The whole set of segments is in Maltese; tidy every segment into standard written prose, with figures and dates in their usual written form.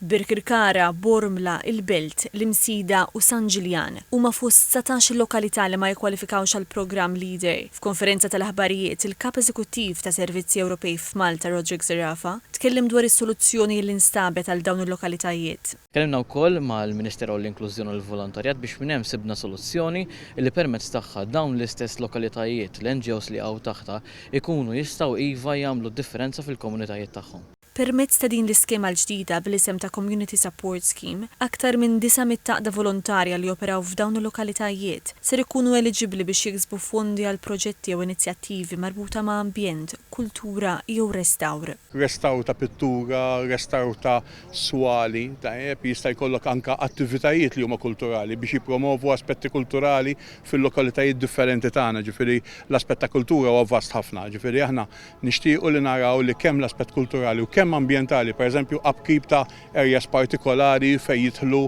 Birkirkara, Bormla, Il-Belt, L-Imsida u San Ġiljan huma fost 19 lokalità li ma jikkwalifikawx għal programm Leader. F'konferenza tal-aħbarijiet, il-Kap Eżekuttiv ta' Servizzi Ewropej f'Malta, Roderick Zarafa, tkellim dwar is-soluzzjoni li nstabet għal dawn il-lokalitajiet. Tkellimna wkoll mal-Ministeru għall-Inklużjoni u l-Volontarjat biex minn hemm sibna soluzzjoni li permezz tagħha dawn l-istess lokalitajiet l-NGOs li hawn taħta ikunu jistgħu iva jagħmlu differenza fil-komunitajiet tagħhom. Permezz ta' din l-iskema l-ġdida bl-isem ta' Community Support Scheme, aktar minn 900 taqda volontarja li operaw f'dawn il-lokalitajiet ser ikunu eliġibbli biex jiksbu fondi għal proġetti jew inizjattivi marbuta ma' ambjent, kultura jew restawr. Restawr ta' pittura, restawr ta' swali, jista' jkollok anke attivitajiet li huma kulturali biex jippromovu aspetti kulturali fil-lokalitajiet differenti tagħna, ġifieri l-aspett ta' kultura huwa vast ħafna, ġifieri aħna nixtiequ li naraw li kemm l-aspett kulturali u kemm ambjentali, pereżempju upkeep ta' areas partikolari fejn jidħlu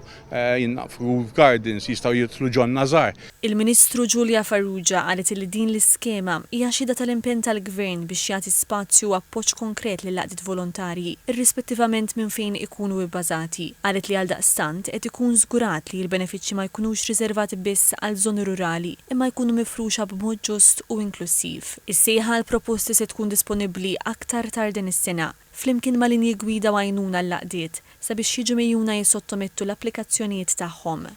roof gardens, jistgħu jidħlu ġonna żgħar. Il-Ministru Ġulja Farrugia qalet li din l-iskema hija xhieda tal-impenn tal-Gvern biex jagħti spazju u appoġġ konkret lil laqdiet volontarji, irrispettivament minn fejn ikunu bbażati. Qalet li għaldaqstant qed ikun żgurat li l-benefiċċji ma jkunux riservati biss għal żoni rurali imma jkunu mifruxa b'mod ġust u inklusiv. Is-sejħa l-proposti se tkun disponibbli aktar tard din is-sena flimkien ma' linji gwida u għajnuna l-laqdiet sabiex jiġu mejjuna jissottomettu l-applikazzjonijiet tagħhom.